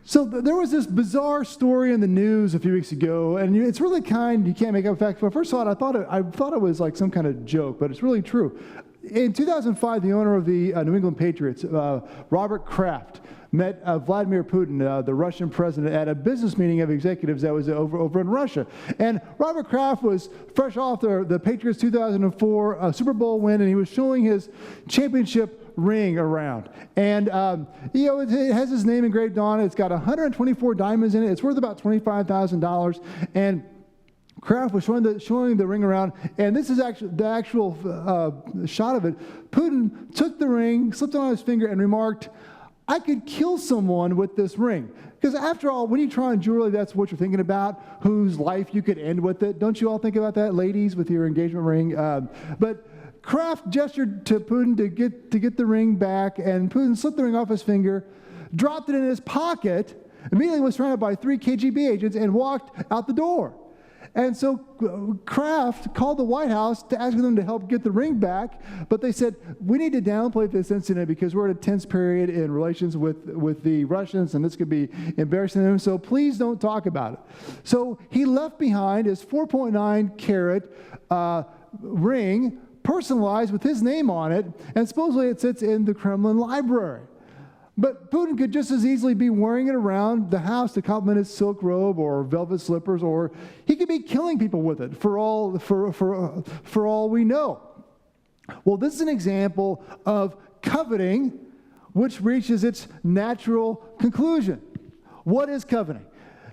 So there was this bizarre story in the news a few weeks ago, and it's really you can't make up facts. When I first saw it, I thought it was like some kind of joke, but it's really true. In 2005, the owner of the New England Patriots, Robert Kraft, met Vladimir Putin, the Russian president, at a business meeting of executives that was over in Russia. And Robert Kraft was fresh off the Patriots 2004 Super Bowl win, and he was showing his championship ring around. And, it has his name engraved on it. It's got 124 diamonds in it. It's worth about $25,000. And Kraft was showing the ring around, and this is actually the actual shot of it. Putin took the ring, slipped it on his finger, and remarked, "I could kill someone with this ring." Because after all, when you try on jewelry, that's what you're thinking about, whose life you could end with it. Don't you all think about that, ladies, with your engagement ring? But Kraft gestured to Putin to get the ring back, and Putin slipped the ring off his finger, dropped it in his pocket, immediately was surrounded by 3 KGB agents, and walked out the door. And so Kraft called the White House to ask them to help get the ring back, but they said, "We need to downplay this incident because we're at a tense period in relations with the Russians, and this could be embarrassing to them, so please don't talk about it." So he left behind his 4.9 carat ring, personalized with his name on it, and supposedly it sits in the Kremlin library. But Putin could just as easily be wearing it around the house to compliment his silk robe or velvet slippers, or he could be killing people with it for all we know. Well, this is an example of coveting, which reaches its natural conclusion. What is coveting?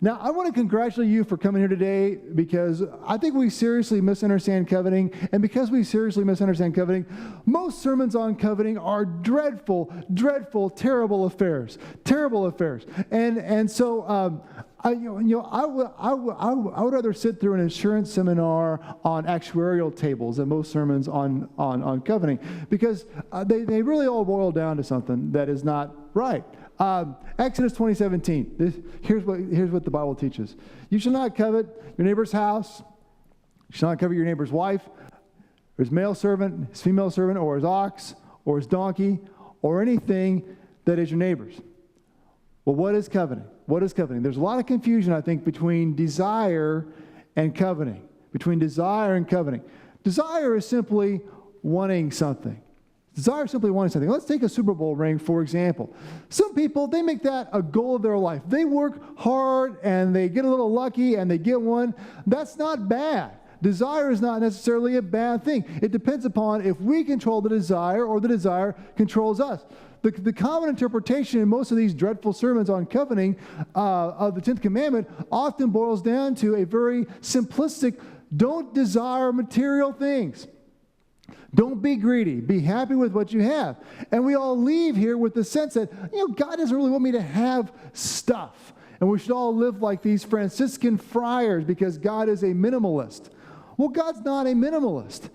Now, I want to congratulate you for coming here today, because I think we seriously misunderstand coveting. And because we seriously misunderstand coveting, most sermons on coveting are dreadful, dreadful, terrible affairs. Terrible affairs. And so I would rather sit through an insurance seminar on actuarial tables than most sermons on coveting, because they really all boil down to something that is not right. Exodus 20:17. Here's what the Bible teaches. You shall not covet your neighbor's house. You shall not covet your neighbor's wife, or his male servant, his female servant, or his ox, or his donkey, or anything that is your neighbor's. Well, what is coveting? What is coveting? There's a lot of confusion, I think, between desire and coveting. Between desire and coveting. Desire is simply wanting something. Desire is simply wanting something. Let's take a Super Bowl ring, for example. Some people, they make that a goal of their life. They work hard, and they get a little lucky, and they get one. That's not bad. Desire is not necessarily a bad thing. It depends upon if we control the desire or the desire controls us. The common interpretation in most of these dreadful sermons on coveting of the 10th commandment often boils down to a very simplistic, don't desire material things. Don't be greedy. Be happy with what you have. And we all leave here with the sense that, God doesn't really want me to have stuff. And we should all live like these Franciscan friars because God is a minimalist. Well, God's not a minimalist.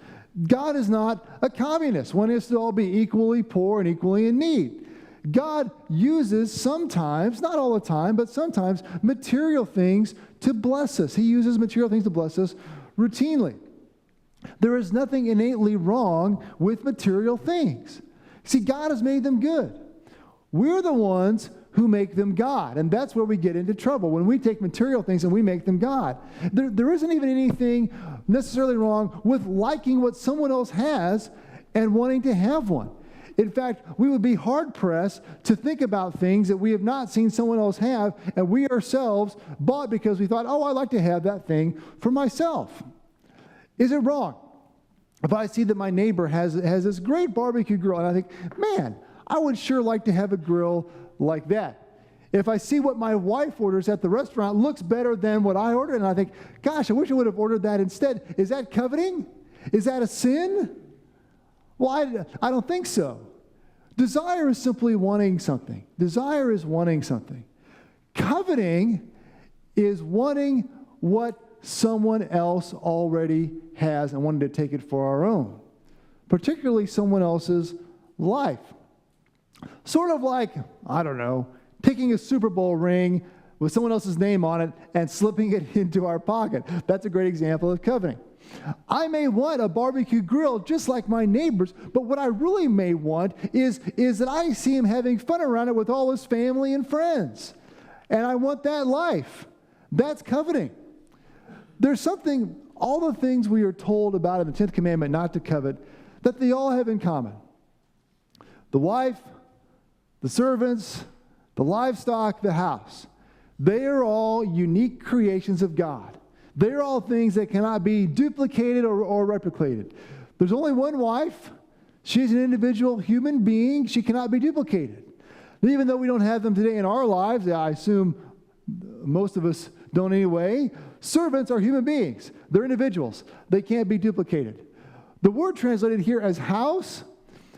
God is not a communist. One is to all be equally poor and equally in need. God uses sometimes, not all the time, but sometimes material things to bless us. He uses material things to bless us routinely. There is nothing innately wrong with material things. See, God has made them good. We're the ones who make them God, and that's where we get into trouble, when we take material things and we make them God. There isn't even anything necessarily wrong with liking what someone else has and wanting to have one. In fact, we would be hard-pressed to think about things that we have not seen someone else have, and we ourselves bought because we thought, I'd like to have that thing for myself. Is it wrong if I see that my neighbor has this great barbecue grill, and I think, man, I would sure like to have a grill like that? If I see what my wife orders at the restaurant looks better than what I ordered, and I think, gosh, I wish I would have ordered that instead. Is that coveting? Is that a sin? Well, I don't think so. Desire is simply wanting something. Desire is wanting something. Coveting is wanting what someone else already has and wanting to take it for our own, particularly someone else's life. Sort of like, I don't know, taking a Super Bowl ring with someone else's name on it and slipping it into our pocket. That's a great example of coveting. I may want a barbecue grill just like my neighbors, but what I really may want is that I see him having fun around it with all his family and friends. and I want that life. That's coveting. There's something, all the things we are told about in the 10th commandment not to covet, that they all have in common. The wife, the servants, the livestock, the house. They are all unique creations of God. They are all things that cannot be duplicated or replicated. There's only one wife. She's an individual human being. She cannot be duplicated. Even though we don't have them today in our lives, I assume most of us don't anyway, servants are human beings. They're individuals. They can't be duplicated. The word translated here as house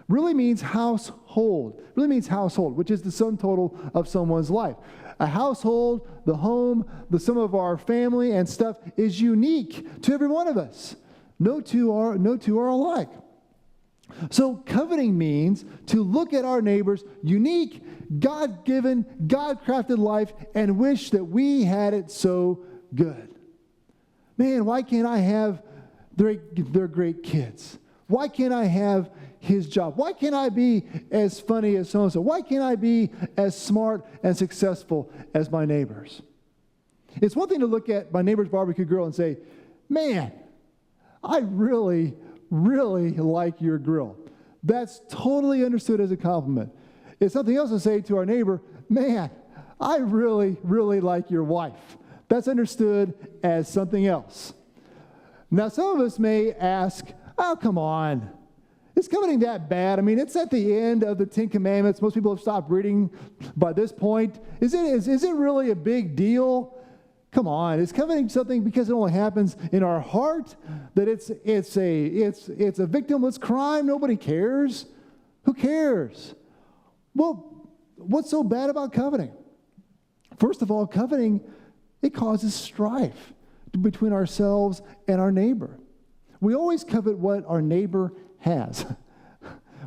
really means household. Really means household, which is the sum total of someone's life. A household, the home, the sum of our family and stuff is unique to every one of us. No two are alike. So coveting means to look at our neighbor's unique, God-given, God-crafted life and wish that we had it so good. Man, why can't I have their great kids? Why can't I have his job? Why can't I be as funny as so-and-so? Why can't I be as smart and successful as my neighbors? It's one thing to look at my neighbor's barbecue grill and say, man, I really like your grill. That's totally understood as a compliment. It's something else to say to our neighbor, man, I really like your wife. That's understood as something else. Now, some of us may ask, oh, come on. Is coveting that bad? I mean, it's at the end of the 10 Commandments. Most people have stopped reading by this point. Is it really a big deal? Come on, is coveting something because it only happens in our heart? That it's a victimless crime? Nobody cares. Who cares? Well, what's so bad about coveting? First of all, coveting, it causes strife between ourselves and our neighbor. We always covet what our neighbor has.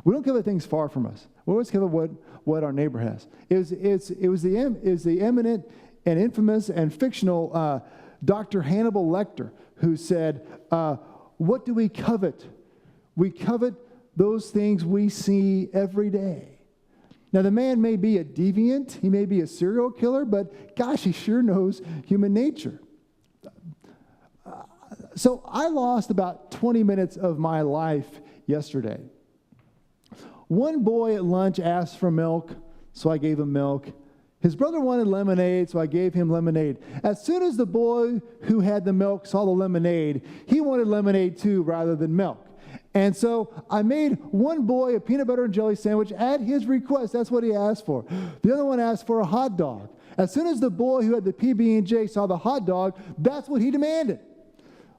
We don't covet things far from us. We always covet what our neighbor has. It was the eminent and infamous and fictional Dr. Hannibal Lecter who said, what do we covet? We covet those things we see every day. Now, the man may be a deviant, he may be a serial killer, but gosh, he sure knows human nature. So I lost about 20 minutes of my life yesterday. One boy at lunch asked for milk, so I gave him milk. His brother wanted lemonade, so I gave him lemonade. As soon as the boy who had the milk saw the lemonade, he wanted lemonade too rather than milk. And so I made one boy a peanut butter and jelly sandwich at his request. That's what he asked for. The other one asked for a hot dog. As soon as the boy who had the PB&J saw the hot dog, that's what he demanded.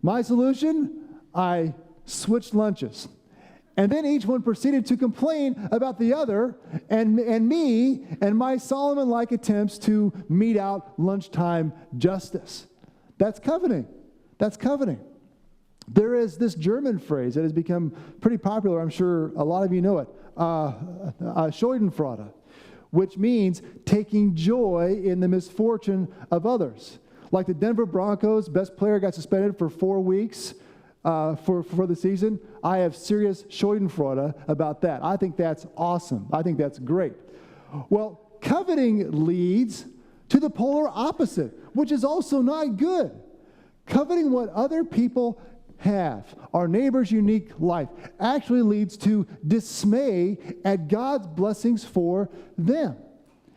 My solution? I switched lunches. And then each one proceeded to complain about the other and me and my Solomon-like attempts to mete out lunchtime justice. That's coveting. That's coveting. There is this German phrase that has become pretty popular. I'm sure a lot of you know it. Schadenfreude, which means taking joy in the misfortune of others. Like the Denver Broncos, best player got suspended for 4 weeks for the season. I have serious Schadenfreude about that. I think that's awesome. I think that's great. Well, coveting leads to the polar opposite, which is also not good. Coveting what other people have, our neighbor's unique life, actually leads to dismay at God's blessings for them.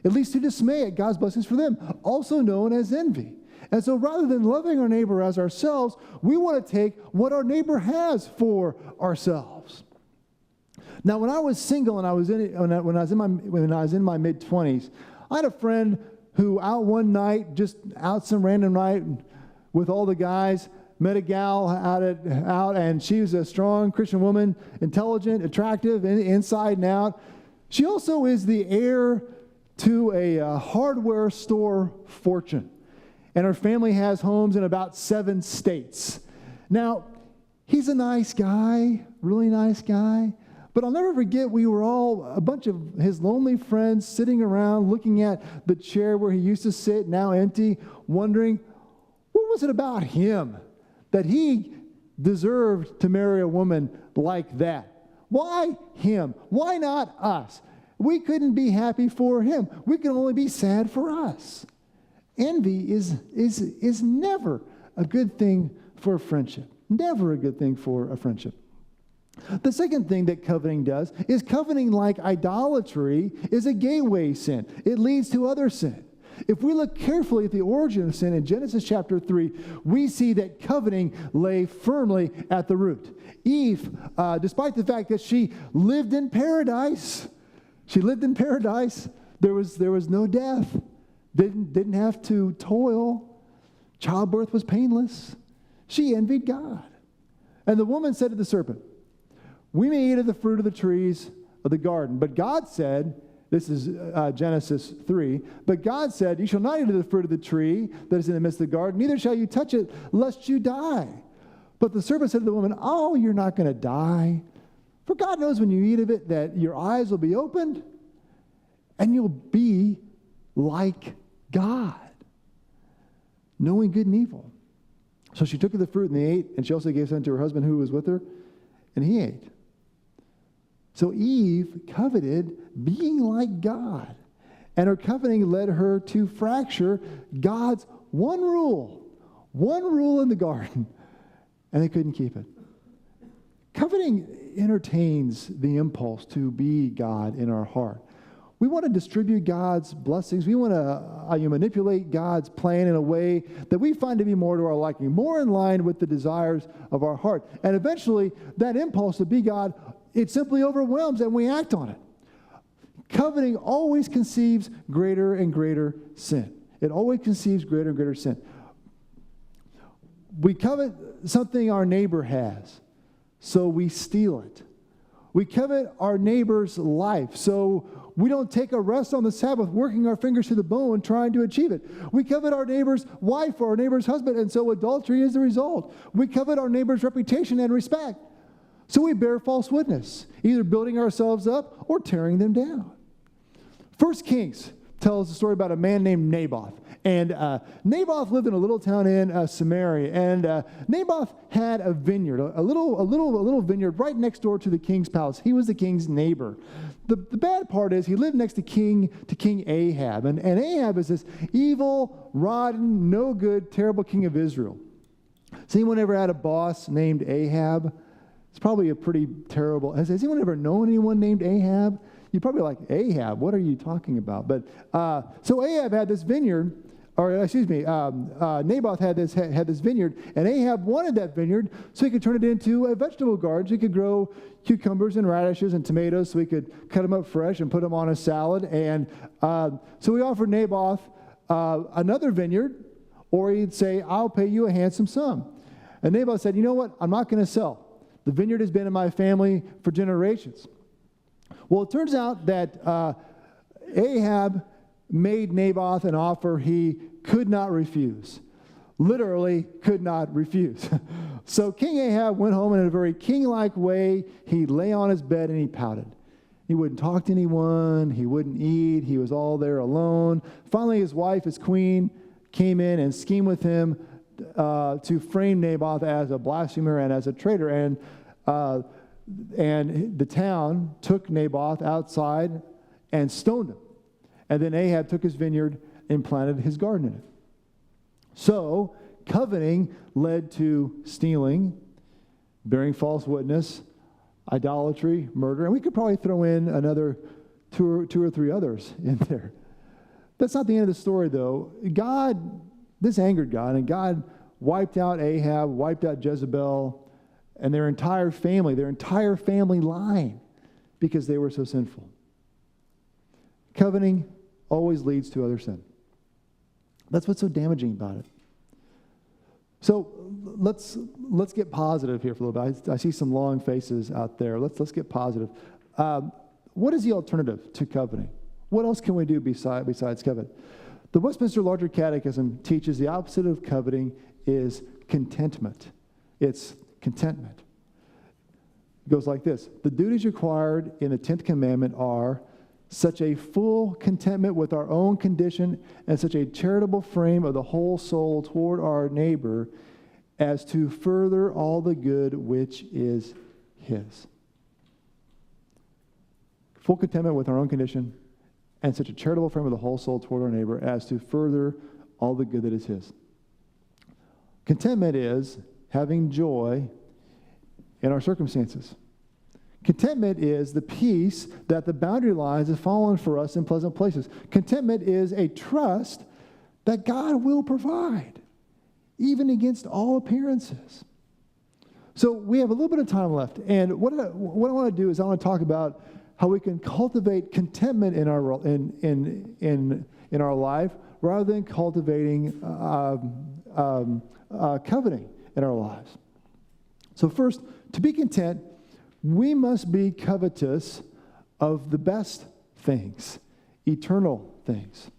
It leads to dismay at God's blessings for them, also known as envy. And so rather than loving our neighbor as ourselves, we want to take what our neighbor has for ourselves. Now, when I was single and when I was in my mid-20s, I had a friend who out one night, just out some random night with all the guys, met a gal out, and she was a strong Christian woman, intelligent, attractive, inside and out. She also is the heir to a hardware store fortune. And her family has homes in about 7 states. Now, he's a nice guy, really nice guy. But I'll never forget, we were all a bunch of his lonely friends sitting around looking at the chair where he used to sit, now empty, wondering, what was it about him that he deserved to marry a woman like that? Why him? Why not us? We couldn't be happy for him. We could only be sad for us. envy is never a good thing for a friendship. Never a good thing for a friendship. The second thing that coveting does is coveting, like idolatry, is a gateway sin. It leads to other sin. If we look carefully at the origin of sin in Genesis chapter 3, we see that coveting lay firmly at the root. Eve, despite the fact that she lived in paradise, there was no death, didn't have to toil, childbirth was painless. She envied God. And the woman said to the serpent, "We may eat of the fruit of the trees of the garden, but God said," this is Genesis 3. "But God said, you shall not eat of the fruit of the tree that is in the midst of the garden, neither shall you touch it, lest you die." But the serpent said to the woman, "Oh, you're not going to die. For God knows when you eat of it that your eyes will be opened, and you'll be like God, knowing good and evil." So she took of the fruit and they ate, and she also gave some to her husband who was with her, and he ate. So Eve coveted being like God, and her coveting led her to fracture God's one rule in the garden, and they couldn't keep it. Coveting entertains the impulse to be God in our heart. We want to distribute God's blessings. We want to manipulate God's plan in a way that we find to be more to our liking, more in line with the desires of our heart. And eventually, that impulse to be God, it simply overwhelms and we act on it. Coveting always conceives greater and greater sin. It always conceives greater and greater sin. We covet something our neighbor has, so we steal it. We covet our neighbor's life, so we don't take a rest on the Sabbath, working our fingers to the bone, trying to achieve it. We covet our neighbor's wife or our neighbor's husband, and so adultery is the result. We covet our neighbor's reputation and respect, so we bear false witness, either building ourselves up or tearing them down. 1 Kings tells a story about a man named Naboth. And Naboth lived in a little town in Samaria. And Naboth had a vineyard, a little vineyard right next door to the king's palace. He was the king's neighbor. The bad part is he lived next to King Ahab. And Ahab is this evil, rotten, no good, terrible king of Israel. Has anyone ever had a boss named Ahab? It's probably a pretty terrible. Has anyone ever known anyone named Ahab? You're probably like, Ahab, what are you talking about? But so Ahab had this vineyard, Naboth had this vineyard, and Ahab wanted that vineyard so he could turn it into a vegetable garden. So he could grow cucumbers and radishes and tomatoes, so he could cut them up fresh and put them on a salad. And so he offered Naboth another vineyard, or he'd say, "I'll pay you a handsome sum." And Naboth said, "You know what? I'm not going to sell. The vineyard has been in my family for generations." Well, it turns out that Ahab made Naboth an offer he could not refuse. Literally could not refuse. So King Ahab went home in a very king-like way. He lay on his bed and he pouted. He wouldn't talk to anyone. He wouldn't eat. He was all there alone. Finally, his wife, his queen, came in and schemed with him to frame Naboth as a blasphemer and as a traitor. And the town took Naboth outside and stoned him. And then Ahab took his vineyard and planted his garden in it. So, coveting led to stealing, bearing false witness, idolatry, murder, and we could probably throw in another two or three others in there. That's not the end of the story, though. This angered God, and God wiped out Ahab, wiped out Jezebel, and their entire family line, because they were so sinful. Coveting always leads to other sin. That's what's so damaging about it. So let's get positive here for a little bit. I see some long faces out there. Let's get positive. What is the alternative to coveting? What else can we do besides covet? The Westminster Larger Catechism teaches the opposite of coveting is contentment. It's contentment. It goes like this. The duties required in the 10th commandment are such a full contentment with our own condition and such a charitable frame of the whole soul toward our neighbor as to further all the good which is his. Full contentment with our own condition and such a charitable frame of the whole soul toward our neighbor as to further all the good that is his. Contentment is having joy in our circumstances. Contentment is the peace that the boundary lines have fallen for us in pleasant places. Contentment is a trust that God will provide, even against all appearances. So we have a little bit of time left, and what I want to do is I want to talk about how we can cultivate contentment in our life rather than cultivating coveting in our lives. So first, to be content, we must be covetous of the best things, eternal things.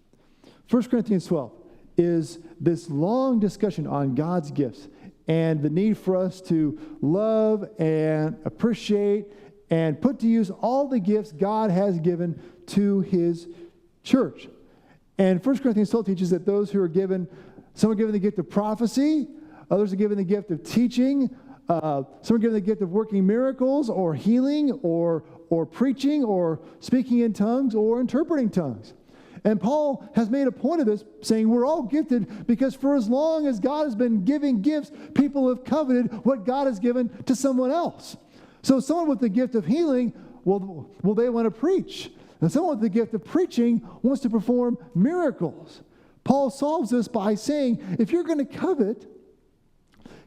1 Corinthians 12 is this long discussion on God's gifts and the need for us to love and appreciate and put to use all the gifts God has given to his church. And 1 Corinthians 12 teaches that those who are given, some are given the gift of prophecy, others are given the gift of teaching, some are given the gift of working miracles or healing or preaching or speaking in tongues or interpreting tongues. And Paul has made a point of this, saying we're all gifted because for as long as God has been giving gifts, people have coveted what God has given to someone else. So someone with the gift of healing, well, they want to preach. And someone with the gift of preaching wants to perform miracles. Paul solves this by saying, if you're going to covet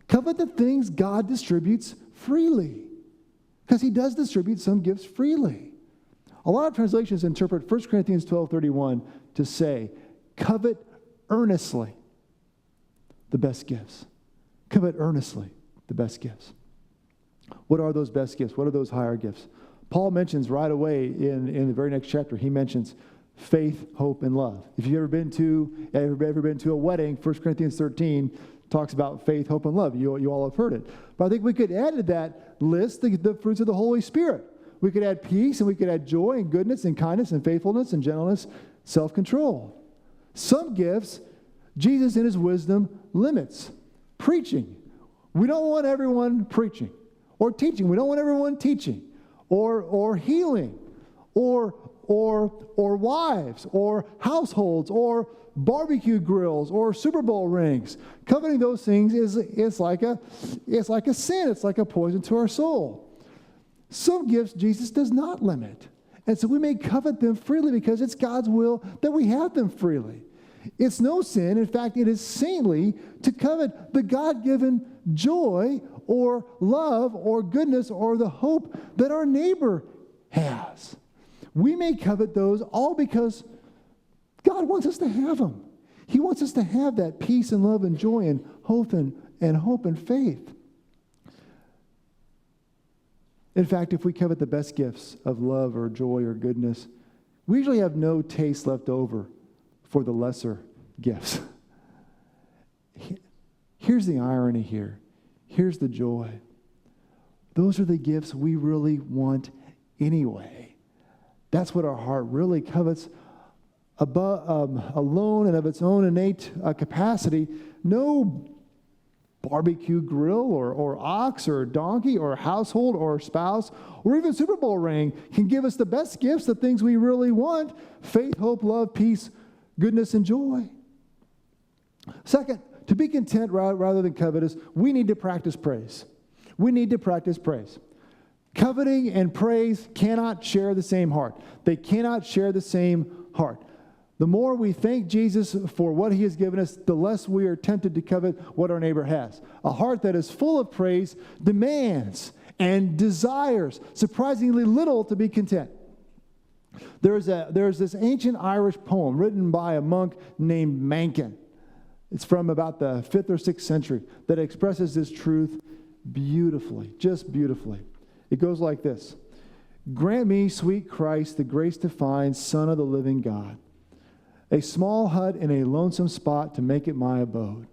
the things God distributes freely. Because he does distribute some gifts freely. A lot of translations interpret 1 Corinthians 12:31 to say, covet earnestly the best gifts. Covet earnestly the best gifts. What are those best gifts? What are those higher gifts? Paul mentions right away in the very next chapter, he mentions faith, hope, and love. If you've ever been to a wedding, 1 Corinthians 13 talks about faith, hope, and love. You all have heard it. But I think we could add to that list the fruits of the Holy Spirit. We could add peace, and we could add joy, and goodness, and kindness, and faithfulness, and gentleness, self-control. Some gifts, Jesus in his wisdom limits. Preaching. We don't want everyone preaching. Or teaching. We don't want everyone teaching. Or healing. Or wives. Or households. Or barbecue grills. Or Super Bowl rings. Coveting those things is like a sin. It's like a poison to our soul. Some gifts Jesus does not limit. And so we may covet them freely because it's God's will that we have them freely. It's no sin. In fact, it is saintly to covet the God-given joy or love or goodness or the hope that our neighbor has. We may covet those all because God wants us to have them. He wants us to have that peace and love and joy and hope and faith. In fact, if we covet the best gifts of love or joy or goodness, we usually have no taste left over for the lesser gifts. Here's the irony here. Here's the joy. Those are the gifts we really want anyway. That's what our heart really covets alone and of its own innate capacity. No barbecue grill or ox or donkey or household or spouse or even Super Bowl ring can give us the best gifts, the things we really want: faith, hope, love, peace, goodness, and joy. Second, to be content rather than covetous, we need to practice praise. We need to practice praise. Coveting and praise cannot share the same heart. They cannot share the same heart. The more we thank Jesus for what he has given us, the less we are tempted to covet what our neighbor has. A heart that is full of praise demands and desires surprisingly little to be content. There's this ancient Irish poem written by a monk named Mankin. It's from about the 5th or 6th century that expresses this truth beautifully, just beautifully. It goes like this: grant me, sweet Christ, the grace to find, Son of the living God, a small hut in a lonesome spot to make it my abode,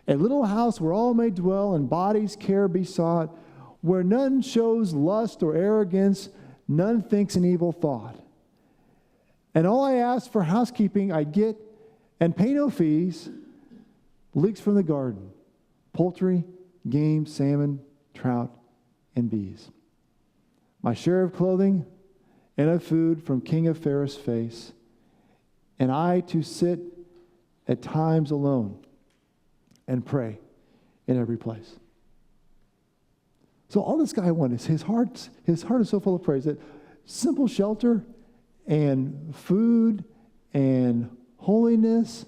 a little house where all may dwell and bodies care be sought, where none shows lust or arrogance, none thinks an evil thought. And all I ask for housekeeping I get, and pay no fees, leeks from the garden, poultry, game, salmon, trout, and bees. My share of clothing and of food from King of fairest face, and I to sit at times alone, and pray in every place. So all this guy wanted, his heart is so full of praise that simple shelter and food and holiness,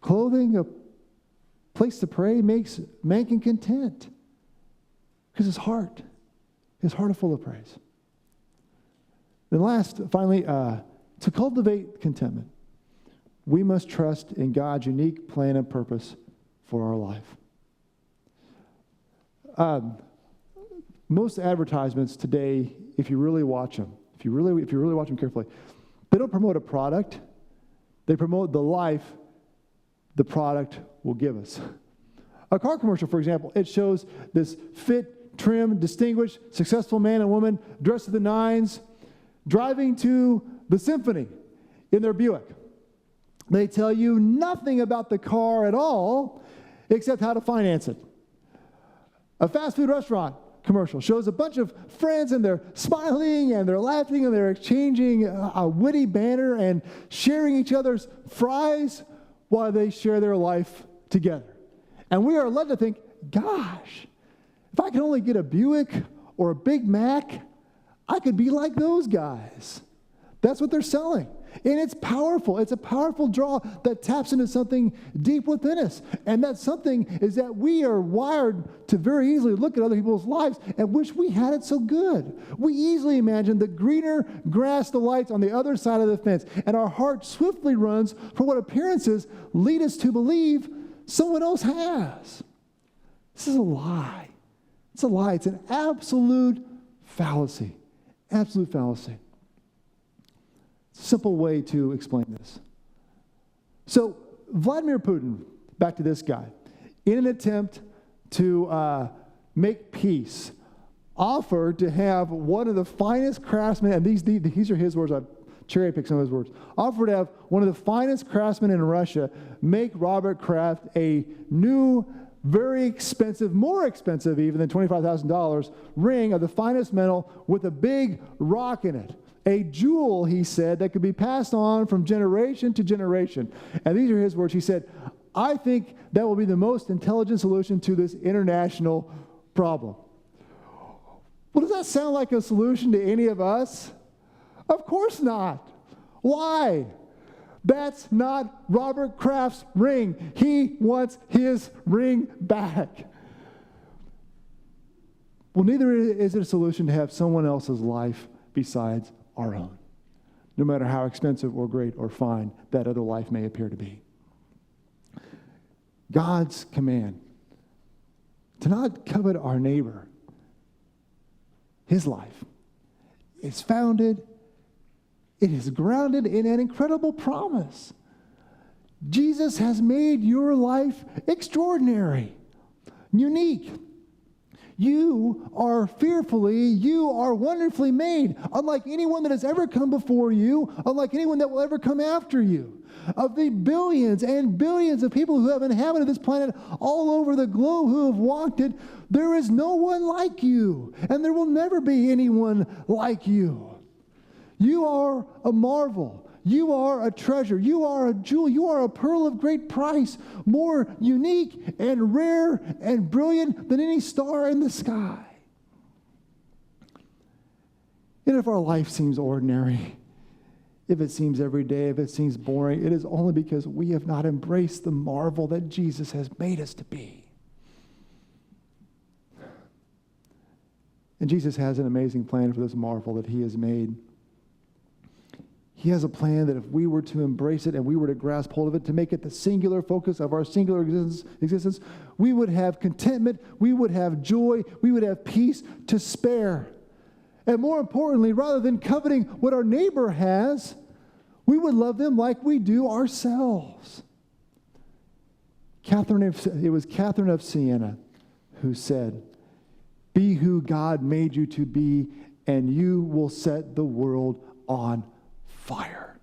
clothing, a place to pray makes man content. Because his heart is full of praise. Then finally, to cultivate contentment, we must trust in God's unique plan and purpose for our life. Most advertisements today, if you really watch them, if you really watch them carefully, they don't promote a product. They promote the life the product will give us. A car commercial, for example, it shows this fit, trim, distinguished, successful man and woman dressed to the nines, driving to the symphony in their Buick. They tell you nothing about the car at all except how to finance it. A fast food restaurant commercial shows a bunch of friends and they're smiling and they're laughing and they're exchanging a witty banter and sharing each other's fries while they share their life together. And we are led to think, gosh, if I could only get a Buick or a Big Mac, I could be like those guys. That's what they're selling. And it's powerful. It's a powerful draw that taps into something deep within us. And that something is that we are wired to very easily look at other people's lives and wish we had it so good. We easily imagine the greener grass delights on the other side of the fence. And our heart swiftly runs for what appearances lead us to believe someone else has. This is a lie. It's a lie. It's an absolute fallacy. Absolute fallacy. Simple way to explain this. So Vladimir Putin, back to this guy, in an attempt to make peace, offered to have one of the finest craftsmen, and these are his words, I've cherry-picked some of his words, offered to have one of the finest craftsmen in Russia make Robert Kraft a new, very expensive, more expensive even than $25,000 ring of the finest metal with a big rock in it. A jewel, he said, that could be passed on from generation to generation. And these are his words. He said, I think that will be the most intelligent solution to this international problem. Well, does that sound like a solution to any of us? Of course not. Why? That's not Robert Kraft's ring. He wants his ring back. Well, neither is it a solution to have someone else's life besides our own, no matter how expensive or great or fine that other life may appear to be. God's command to not covet our neighbor, his life, is founded, it is grounded in an incredible promise. Jesus has made your life extraordinary, unique. You are fearfully, you are wonderfully made, unlike anyone that has ever come before you, unlike anyone that will ever come after you. Of the billions and billions of people who have inhabited this planet all over the globe who have walked it, there is no one like you, and there will never be anyone like you. You are a marvel. You are a treasure. You are a jewel. You are a pearl of great price, more unique and rare and brilliant than any star in the sky. And if our life seems ordinary, if it seems everyday, if it seems boring, it is only because we have not embraced the marvel that Jesus has made us to be. And Jesus has an amazing plan for this marvel that he has made. He has a plan that if we were to embrace it and we were to grasp hold of it, to make it the singular focus of our singular existence, we would have contentment, we would have joy, we would have peace to spare. And more importantly, rather than coveting what our neighbor has, we would love them like we do ourselves. It was Catherine of Siena who said, "Be who God made you to be, and you will set the world on fire."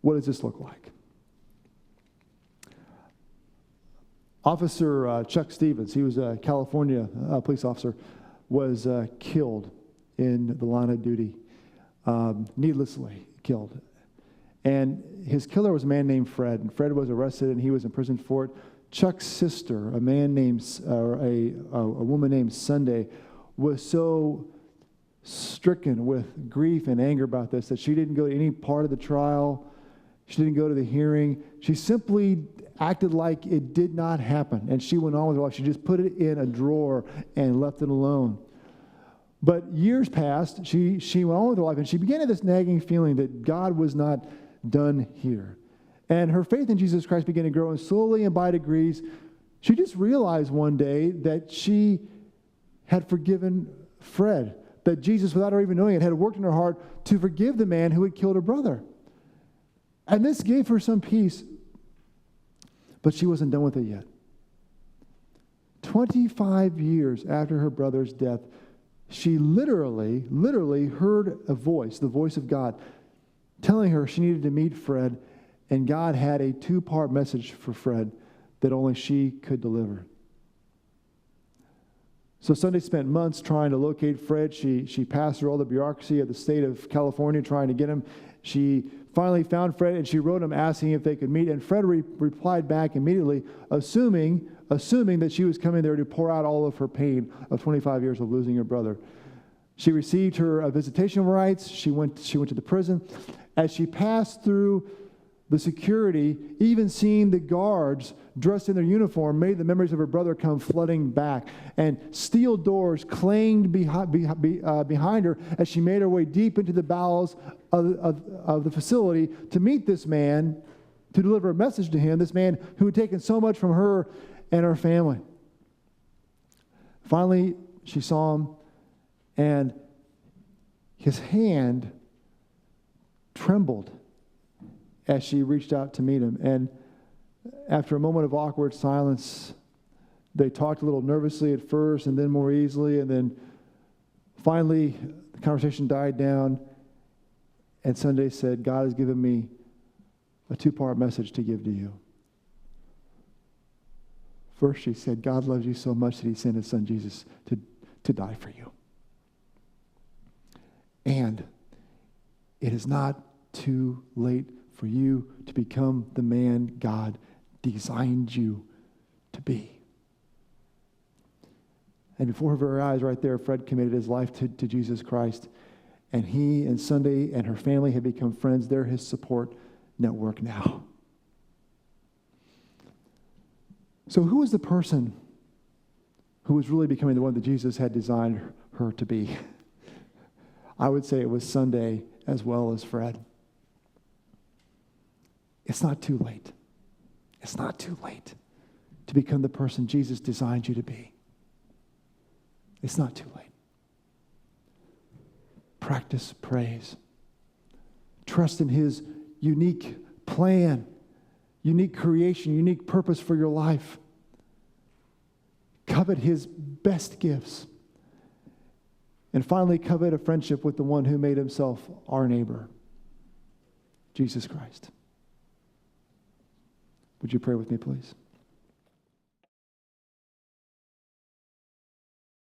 What does this look like? Officer Chuck Stevens, he was a California police officer, was killed in the line of duty needlessly killed. And his killer was a man named Fred, and Fred was arrested and he was imprisoned for it. Chuck's sister, a woman named Sunday, was so stricken with grief and anger about this that she didn't go to any part of the trial. She didn't go to the hearing. She simply acted like it did not happen, and she went on with her life. She just put it in a drawer and left it alone. But years passed. She went on with her life, and she began to have this nagging feeling that God was not done here. And her faith in Jesus Christ began to grow, and slowly and by degrees, she just realized one day that she had forgiven Fred, that Jesus, without her even knowing it, had worked in her heart to forgive the man who had killed her brother. And this gave her some peace, but she wasn't done with it yet. 25 years after her brother's death, she literally heard a voice, the voice of God, telling her she needed to meet Fred, and God had a two-part message for Fred that only she could deliver. So Sunday spent months trying to locate Fred. She passed through all the bureaucracy of the state of California trying to get him. She finally found Fred, and she wrote him asking if they could meet. And Fred replied back immediately, assuming that she was coming there to pour out all of her pain of 25 years of losing her brother. She received her visitation rights. She went to the prison. As she passed through the security, even seeing the guards dressed in their uniform made the memories of her brother come flooding back. And steel doors clanged behind her as she made her way deep into the bowels of the facility to meet this man, to deliver a message to him, this man who had taken so much from her and her family. Finally, she saw him, and his hand trembled as she reached out to meet him. And after a moment of awkward silence, they talked a little nervously at first and then more easily, and then finally the conversation died down, and Sunday said, God has given me a two-part message to give to you. First, she said, God loves you so much that he sent his son Jesus to die for you. And it is not too late for you to become the man God designed you to be. And before her very eyes right there, Fred committed his life to Jesus Christ. And he and Sunday and her family have become friends. They're his support network now. So who was the person who was really becoming the one that Jesus had designed her to be? I would say it was Sunday as well as Fred. It's not too late. It's not too late to become the person Jesus designed you to be. It's not too late. Practice praise. Trust in his unique plan, unique creation, unique purpose for your life. Covet his best gifts. And finally, covet a friendship with the one who made himself our neighbor, Jesus Christ. Would you pray with me, please?